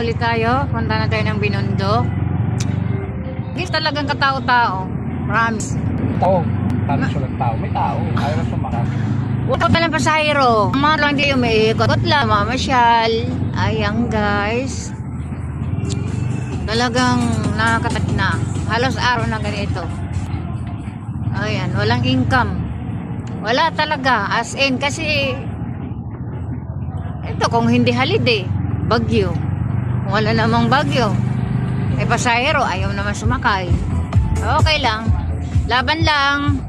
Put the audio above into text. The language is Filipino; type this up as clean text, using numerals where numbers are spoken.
ulit tayo. Punta na tayo ng Binondo. Hindi talagang katao-tao. Promise. Tao. Paano siya nagtao? May tao. Ayaw na sumakay. Wala pa lang pasahero. Mga lang di umiikot. Ikot lang, mamasyal. Ayan guys. Talagang nakakatat na. Halos araw na ganito. Ayan, walang income. Wala talaga. As in, kasi ito kung hindi holiday, bagyo. Kung wala namang bagyo, pasahero, ayaw naman sumakay. Okay lang. Laban lang.